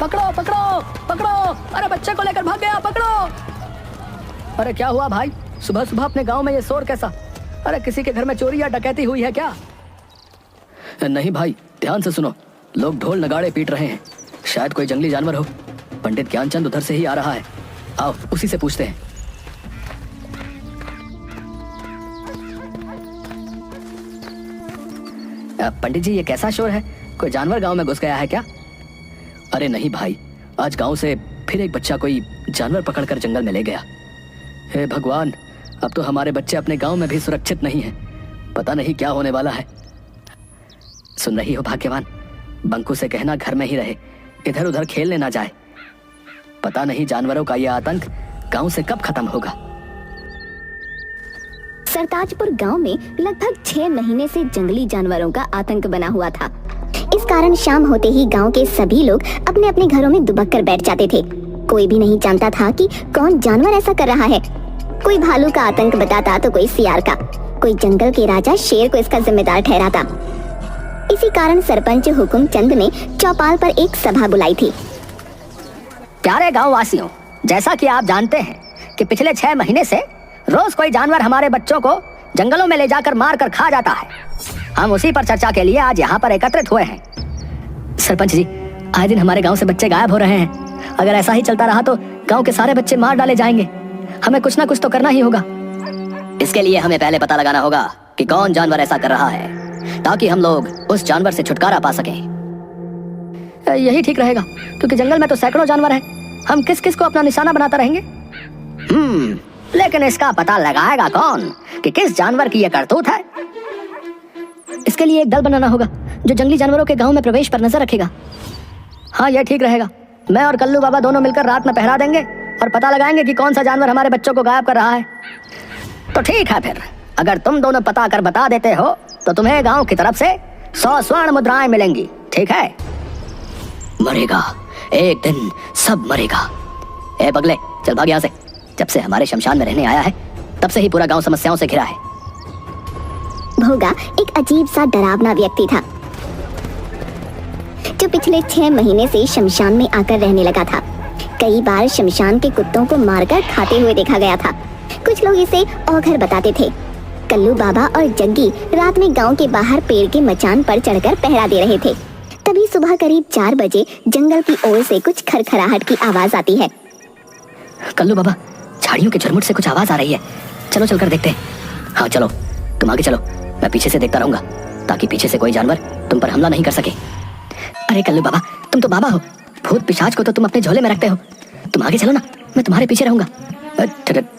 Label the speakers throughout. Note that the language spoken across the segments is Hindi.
Speaker 1: पकड़ो पकड़ो पकड़ो, अरे बच्चे को लेकर भाग गया, पकड़ो। अरे क्या हुआ भाई, सुबह सुबह अपने गांव में ये शोर कैसा? अरे किसी के घर में चोरी या डकैती हुई है क्या? नहीं भाई, ध्यान से सुनो, लोग ढोल नगाड़े पीट रहे हैं, शायद कोई जंगली जानवर हो। पंडित ज्ञानचंद उधर से ही आ रहा है, आओ उसी से पूछते हैं। पंडित जी, ये कैसा शोर है? कोई जानवर गांव में घुस गया है क्या? अरे नहीं भाई, आज गांव से फिर एक बच्चा कोई जानवर पकड़कर जंगल में ले गया। हे भगवान, अब तो हमारे बच्चे अपने गांव में भी सुरक्षित नहीं हैं। पता नहीं क्या होने वाला है। सुन रही हो भाग्यवान, बंकू से कहना घर में ही रहे, इधर उधर खेलने ना जाए। पता नहीं जानवरों का यह आतंक गांव से कब खत्म होगा।
Speaker 2: सरताजपुर गांव में लगभग 6 महीने से जंगली जानवरों का आतंक बना हुआ था। इस कारण शाम होते ही गांव के सभी लोग अपने अपने घरों में दुबक कर बैठ जाते थे। कोई भी नहीं जानता था कि कौन जानवर ऐसा कर रहा है। कोई भालू का आतंक बताता तो कोई सियार का, कोई जंगल के राजा शेर को इसका जिम्मेदार ठहराता। इसी कारण सरपंच हुकुमचंद ने चौपाल पर एक सभा बुलाई थी।
Speaker 1: प्यारे गाँव वासियों, जैसा कि आप जानते हैं कि पिछले 6 महीने से रोज कोई जानवर हमारे बच्चों को जंगलों में ले जाकर मार कर खा जाता है। हम उसी पर चर्चा के लिए आज यहाँ पर एकत्रित हुए हैं। सरपंच जी, आए दिन हमारे गांव से बच्चे गायब हो रहे हैं। अगर ऐसा ही चलता रहा तो गांव के सारे बच्चे मार डाले जाएंगे। हमें कुछ ना कुछ तो करना ही होगा। इसके लिए हमें पहले पता लगाना होगा कि कौन जानवर ऐसा कर रहा है, ताकि हम लोग उस जानवर से छुटकारा पा सकें। यही ठीक रहेगा, क्योंकि जंगल में तो सैकड़ों जानवर हैं। हम किस किस को अपना निशाना बनाता रहेंगे? लेकिन इसका पता लगाएगा कौन कि किस जानवर की यह करतूत है? इसके लिए एक दल बनाना होगा जो जंगली जानवरों के गांव में प्रवेश पर नजर रखेगा। हाँ, यह ठीक रहेगा। मैं और कल्लू बाबा दोनों मिलकर रात में पहरा देंगे और पता लगाएंगे कि कौन सा जानवर हमारे बच्चों को गायब कर रहा है। तो ठीक है, फिर अगर तुम दोनों पता कर बता देते हो तो तुम्हें गांव की तरफ से 100 स्वर्ण मुद्राएं मिलेंगी, ठीक है? मरेगा एक दिन, सब मरेगा। ए पगले, चल भाग यहाँ से। जब से हमारे शमशान में रहने आया है तब से ही पूरा गांव समस्याओं से घिरा है।
Speaker 2: भोगा एक अजीब सा डरावना व्यक्ति था जो पिछले 6 महीने से शमशान में आकर रहने लगा था। कई बार शमशान के कुत्तों को मारकर खाते हुए देखा गया था। कुछ लोग इसे औघर बताते थे। कल्लू बाबा और जग्गी रात में गांव के बाहर पेड़ के मचान पर चढ़कर पहरा दे रहे थे। तभी सुबह करीब 4 बजे जंगल की ओर से कुछ खरखराहट की आवाज आती है।
Speaker 1: कल्लू बाबा, झाड़ियों के झुरमुट से कुछ आवाज आ रही है, चलो चलकर देखते हैं। हाँ चलो, तुम आगे चलो, मैं पीछे से देखता रहूंगा ताकि पीछे से कोई जानवर तुम पर हमला नहीं कर सके। अरे कल्लू बाबा, तुम तो बाबा हो, भूत पिशाच को तो तुम अपने झोले में रखते हो। तुम आगे चलो ना, मैं तुम्हारे पीछे रहूंगा।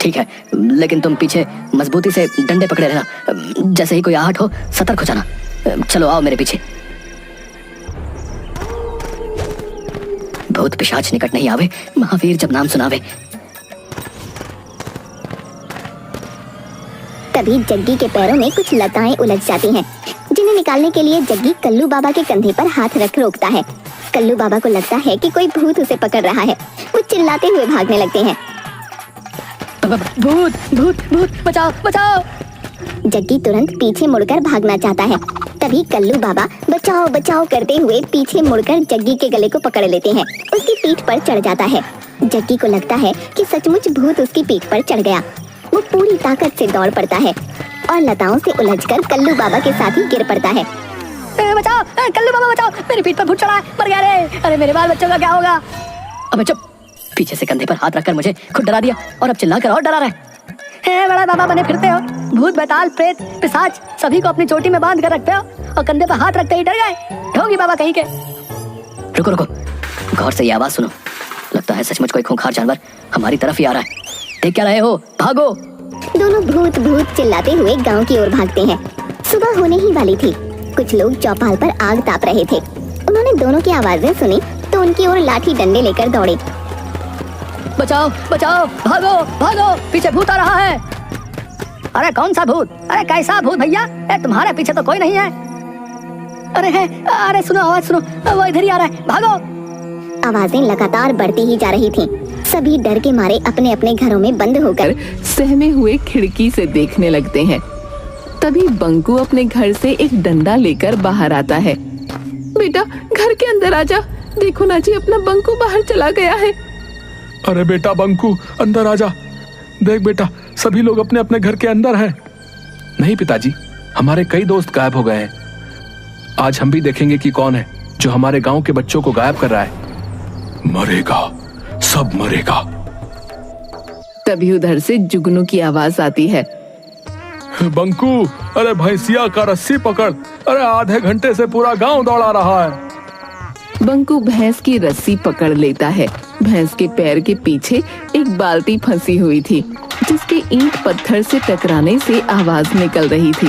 Speaker 1: ठीक है, लेकिन तुम पीछे मजबूती से डंडे पकड़े रहना। जैसे ही कोई आहट हो सतर्क हो जाना। चलो आओ मेरे पीछे। भूत पिशाच निकट नहीं आवे, महावीर जब नाम सुनावे।
Speaker 2: तभी जग्गी के पैरों में कुछ लताएं उलझ जाती हैं, जिन्हें निकालने के लिए जग्गी कल्लू बाबा के कंधे पर हाथ रख रोकता है। कल्लू बाबा को लगता है कि कोई भूत उसे पकड़ रहा है। वो चिल्लाते हुए भागने लगते हैं।
Speaker 1: भूत भूत भूत, बचाओ बचाओ।
Speaker 2: जग्गी तुरंत पीछे मुड़कर भागना चाहता है। तभी कल्लू बाबा बचाओ बचाओ करते हुए पीछे मुड़कर जग्गी के गले को पकड़ लेते हैं। उसकी पीठ पर चढ़ जाता है। जग्गी को लगता है कि सचमुच भूत उसकी पीठ पर चढ़ गया। वो पूरी ताकत से दौड़ पड़ता है और लताओं से उलझकर कल्लू बाबा के साथ ही गिर पड़ता है।
Speaker 1: बचाओ कल्लू बाबा, बचाओ, मेरी पीठ पर भूत चढ़ा है, मर गया रे। अरे मेरे बाल बच्चों का क्या होगा? अबे चुप, पीछे से कंधे पर हाथ रखकर मुझे खुद डरा दिया और अब चिल्लाकर और डरा रहा है। बड़ा बाबा बने फिरते हो, भूत बैताल प्रेत पिशाच सभी को अपनी चोटी में बांध कर रखते हो और कंधे पर हाथ रखते ही डर गए। ढोंगी बाबा कहीं के। रुको रुको, गौर से ये आवाज सुनो। लगता है सचमुच कोई खूंखार जानवर हमारी तरफ ही आ रहा है। देख क्या रहे हो, भागो।
Speaker 2: दोनों भूत भूत चिल्लाते हुए गांव की ओर भागते हैं। सुबह होने ही वाली थी। कुछ लोग चौपाल पर आग ताप रहे थे। उन्होंने दोनों की आवाजें सुनी तो उनकी ओर लाठी डंडे लेकर दौड़े।
Speaker 1: बचाओ बचाओ, भागो भागो, पीछे भूत आ रहा है। अरे कौन सा भूत? अरे कैसा भूत भैया? तुम्हारे पीछे तो कोई नहीं है। अरे है, अरे सुनो आवाज सुनो, वो इधर ही आ रहा है, भागो।
Speaker 2: आवाजें लगातार बढ़ती ही जा रही थीं। सभी डर के मारे अपने अपने घरों में बंद होकर
Speaker 3: सहमे हुए खिड़की से देखने लगते हैं। तभी बंकू अपने घर से एक डंडा लेकर बाहर आता है। बेटा घर के अंदर आजा, देखो ना जी, अपना बंकू बाहर चला गया है।
Speaker 4: अरे बेटा बंकू, अंदर आ जा। देख बेटा, सभी लोग अपने अपने घर के अंदर हैं। नहीं पिताजी, हमारे कई दोस्त गायब हो गए हैं। आज हम भी देखेंगे कि कौन है जो हमारे गांव के बच्चों को गायब कर रहा है। मरेगा, सब मरेगा।
Speaker 3: तभी उधर से जुगनू की आवाज आती है।
Speaker 4: बंकू, अरे भैंसिया का रस्सी पकड़, अरे आधे घंटे से पूरा गांव दौड़ा रहा है।
Speaker 3: बंकू भैंस की रस्सी पकड़ लेता है। भैंस के पैर के पीछे एक बाल्टी फंसी हुई थी, जिसके ईंट पत्थर से टकराने से आवाज निकल रही थी।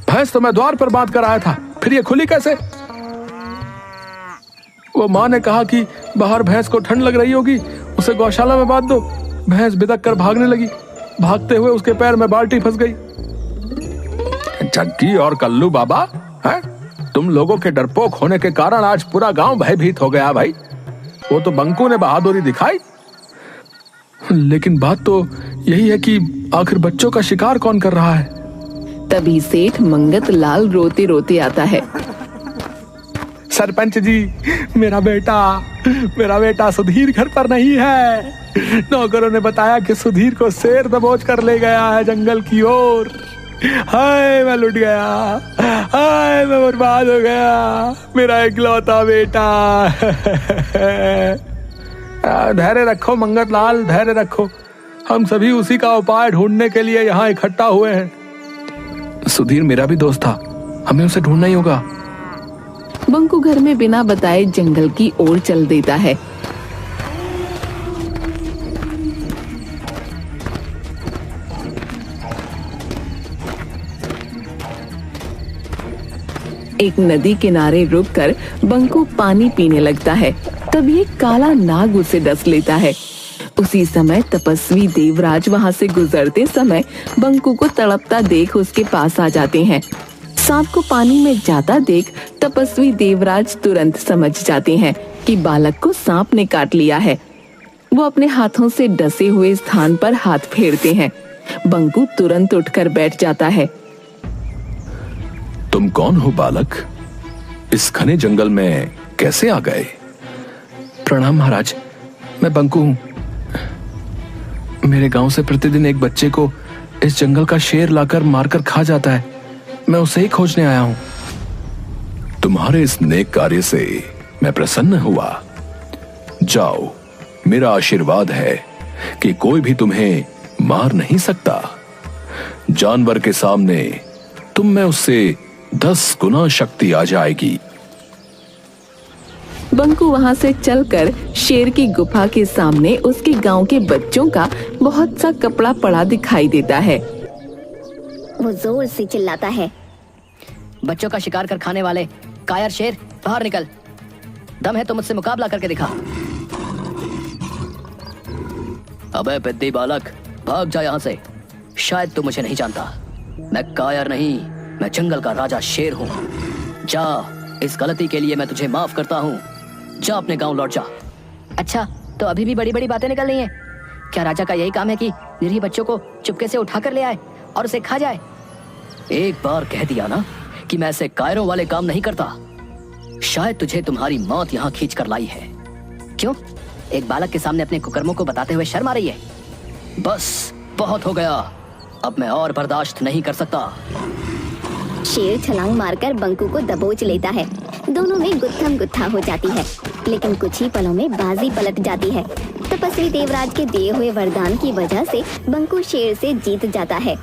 Speaker 4: भैंस तो मैं द्वार पर बांध कर आया था, फिर ये खुली कैसे? वो माँ ने कहा कि बाहर भैंस को ठंड लग रही होगी, उसे गौशाला में बांध दो। भैंस बिदक कर भागने लगी, भागते हुए उसके पैर में बाल्टी फंस गई। जग्गी और कल्लू बाबा, हैं? तुम लोगों के डरपोक होने के कारण आज पूरा गांव भयभीत हो गया भाई। वो तो बंकू ने बहादुरी दिखाई, लेकिन बात तो यही है कि आखिर बच्चों का शिकार कौन कर रहा है?
Speaker 3: तभी सेठ मंगत लाल रोते रोते आता है।
Speaker 4: सरपंच जी, मेरा बेटा सुधीर घर पर नहीं है। नौकरों ने बताया कि सुधीर को शेर दबोच कर ले गया है जंगल की ओर। हाय मैं लुट गया, हाय मैं बर्बाद हो गया, मेरा इकलौता बेटा। धैर्य रखो मंगत लाल, धैर्य रखो। हम सभी उसी का उपाय ढूंढने के लिए यहाँ इकट्ठा हुए हैं। सुधीर मेरा भी दोस्त था, हमें उसे ढूंढना ही होगा।
Speaker 3: बंकू घर में बिना बताए जंगल की ओर चल देता है। एक नदी किनारे रुककर बंकू पानी पीने लगता है। तभी एक काला नाग उसे डस लेता है। उसी समय तपस्वी देवराज वहां से गुजरते समय बंकू को तड़पता देख उसके पास आ जाते हैं। सांप को पानी में जाता देख तपस्वी देवराज तुरंत समझ जाते हैं कि बालक को सांप ने काट लिया है। वो अपने हाथों से डसे हुए स्थान पर हाथ फेरते हैं। बंकू तुरंत उठकर बैठ जाता है।
Speaker 4: तुम कौन हो बालक? इस घने जंगल में कैसे आ गए? प्रणाम महाराज, मैं बंकू हूं। मेरे गांव से प्रतिदिन एक बच्चे को इस जंगल का शेर लाकर मारकर खा जाता है। मैं उसे ही खोजने आया हूं। तुम्हारे इस नेक कार्य से मैं प्रसन्न हुआ। जाओ, मेरा आशीर्वाद है कि कोई भी तुम्हें मार नहीं सकता। जानवर के सामने तुम में उससे 10 गुना शक्ति आ जाएगी।
Speaker 3: बंकू वहां से चलकर शेर की गुफा के सामने उसके गांव के बच्चों का बहुत सा कपड़ा पड़ा दिखाई देता है।
Speaker 2: वो जोर से चिल्लाता है।
Speaker 1: बच्चों का शिकार कर खाने वाले कायर शेर, बाहर निकल। दम है तो मुझसे मुकाबला करके दिखा। अबे पिद्दी बालक, भाग जा यहाँ से। शायद तू मुझे नहीं जानता। मैं कायर नहीं, मैं जंगल का राजा शेर हूँ। जा, इस गलती के लिए मैं तुझे माफ करता हूँ। जा अपने गांव लौट जा। अच्छा, तो अभी भी बड़ी बड़ी बातें निकल रही हैं। क्या राजा का यही काम है कि निरीह बच्चों को चुपके से उठा कर ले आए और उसे खा जाए? एक बार कह दिया ना कि मैं ऐसे कायरों वाले काम नहीं करता। शायद तुझे तुम्हारी मौत यहाँ खींच कर लाई है। क्यों? एक बालक के सामने अपने कुकर्मों को बताते हुए शर्म आ रही है? बस, बहुत हो गया। अब मैं और बर्दाश्त नहीं कर सकता।
Speaker 2: शेर छलांग मारकर बंकू को दबोच लेता है। दोनों में गुत्थम गुत्था हो जाती है, लेकिन कुछ ही पलों में बाजी पलट जाती है। तपस्वी देवराज के दिए हुए वरदान की वजह से बंकू शेर से जीत जाता है।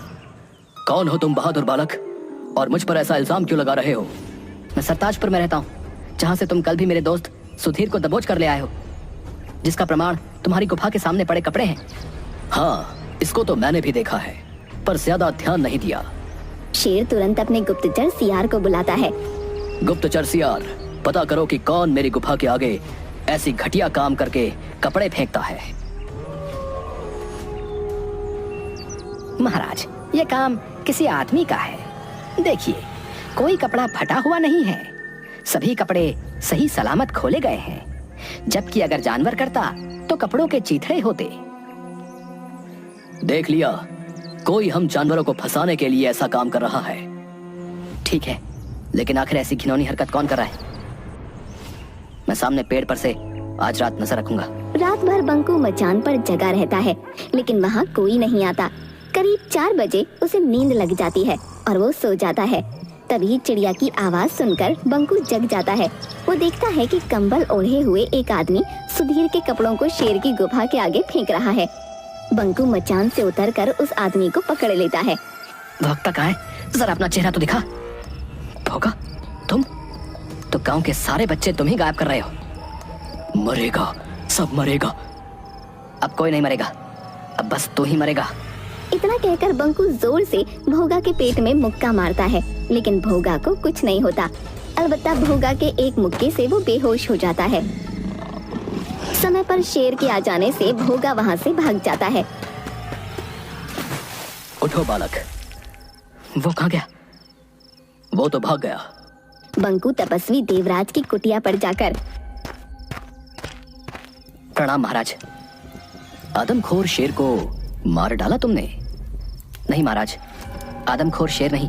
Speaker 1: कौन हो तुम बहादुर बालक, और मुझ पर ऐसा इल्जाम क्यों लगा रहे हो? मैं सरताजपुर में रहता हूँ, जहाँ से तुम कल भी मेरे दोस्त सुधीर को दबोच कर ले आए हो, जिसका प्रमाण तुम्हारी गुफा के सामने पड़े कपड़े हैं। हाँ, इसको तो मैंने भी देखा है, पर ज्यादा ध्यान नहीं दिया।
Speaker 2: शेर तुरंत अपने गुप्तचर सियार को बुलाता है।
Speaker 1: गुप्तचर सियार, पता करो कि कौन मेरी गुफा के आगे ऐसी घटिया काम करके कपड़े फेंकता है। महाराज, ये काम किसी आदमी का है। देखिए, कोई कपड़ा फटा हुआ नहीं है। सभी कपड़े सही सलामत खोले गए हैं। जबकि अगर जानवर करता तो कपड़ों के चीथड़े होते। देख लिया, कोई हम जानवरों को फंसाने के लिए ऐसा काम कर रहा है। ठीक है, लेकिन आखिर ऐसी घिनौनी हरकत कौन कर रहा है? मैं सामने पेड़ पर से आज रात नजर रखूंगा।
Speaker 2: रात भर बंकू मचान पर जगा रहता है, लेकिन वहाँ कोई नहीं आता। करीब 4 बजे उसे नींद लग जाती है और वो सो जाता है। तभी चिड़िया की आवाज सुनकर बंकू जग जाता है। वो देखता है कि कंबल ओढ़े हुए एक आदमी सुधीर के कपड़ों को शेर की गुफा के आगे फेंक रहा है। बंकू मचान से उतरकर उस आदमी को पकड़ लेता है।
Speaker 1: भौंकता कहाँ है? जरा अपना चेहरा तो दिखा। भौंका? तुम तो गांव के सारे बच्चे तुम ही गायब कर रहे हो। मरेगा, सब मरेगा। अब कोई नहीं मरेगा, अब बस तू ही मरेगा।
Speaker 2: इतना कहकर बंकू जोर से भोगा के पेट में मुक्का मारता है, लेकिन भोगा को कुछ नहीं होता। अलबत्ता भोगा के एक मुक्के से वो बेहोश हो जाता है। समय पर शेर के आ जाने से भोगा वहाँ से भाग जाता है।
Speaker 1: उठो बालक। वो कहाँ गया? वो तो भाग गया।
Speaker 2: बंकू तपस्वी देवराज की कुटिया पर जाकर,
Speaker 1: प्रणाम महाराज। आदमखोर शेर को मार डाला तुमने? नहीं महाराज, आदमखोर शेर नहीं,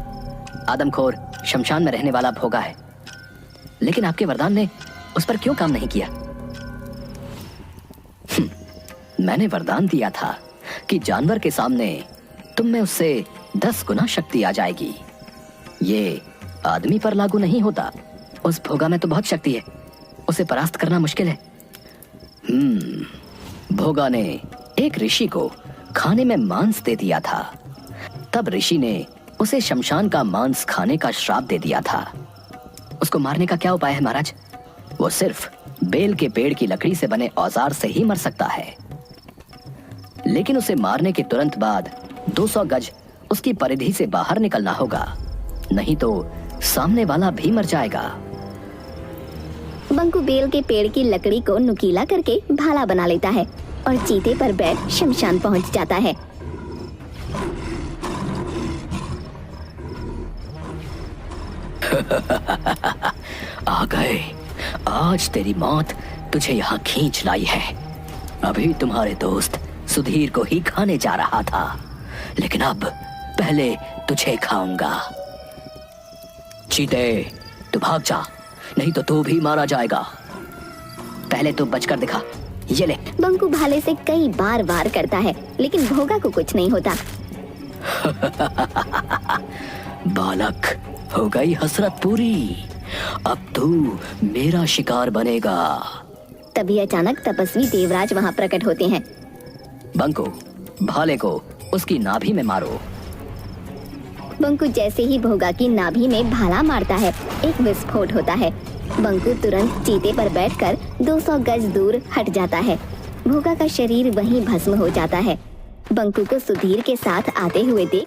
Speaker 1: आदमखोर शमशान में रहने वाला भोगा है। लेकिन आपके वरदान ने उस पर क्यों काम नहीं किया? मैंने वरदान दिया था कि जानवर के सामने तुम में उससे 10 गुना शक्ति आ जाएगी। ये आदमी पर लागू नहीं होता। उस भोगा में तो बहुत शक्ति है, उसे परास्त करना मुश्किल है। भोगा ने एक ऋषि को खाने में मांस दे दिया था। तब ऋषि ने उसे शमशान का मांस खाने का श्राप दे दिया था। उसको मारने का क्या उपाय है महाराज? वो सिर्फ बेल के पेड़ की लकड़ी से बने औजार से ही मर सकता है। लेकिन उसे मारने के तुरंत बाद 200 गज उसकी परिधि से बाहर निकलना होगा, नहीं तो सामने वाला भी मर जाएगा।
Speaker 2: बंकू बेल के पेड़ की लकड़ी को नुकीला करके भाला बना लेता है और चीते पर बैठ शमशान पहुंच जाता है।
Speaker 1: आ गए, आज तेरी मौत तुझे यहाँ खींच लाई है। अभी तुम्हारे दोस्त सुधीर को ही खाने जा रहा था, लेकिन अब पहले तुझे खाऊंगा। चीते, तू भाग जा, नहीं तो तू भी मारा जाएगा। पहले तू बचकर दिखा, ये ले।
Speaker 2: बंकू भाले से कई बार वार करता है, लेकिन भोगा को कुछ नहीं होता।
Speaker 1: बालक, हो गई हसरत पूरी, अब तू मेरा शिकार बनेगा।
Speaker 2: तभी अचानक तपस्वी देवराज वहाँ प्रकट होते हैं।
Speaker 1: बंकू, भाले को उसकी नाभि में मारो।
Speaker 2: बंकू जैसे ही भोगा की नाभि में भाला मारता है, एक विस्फोट होता है। बंकू तुरंत चीते पर बैठकर 200 गज दूर हट जाता है। भोगा का शरीर वहीं भस्म हो जाता है। बंकू को सुधीर के साथ आते हुए देख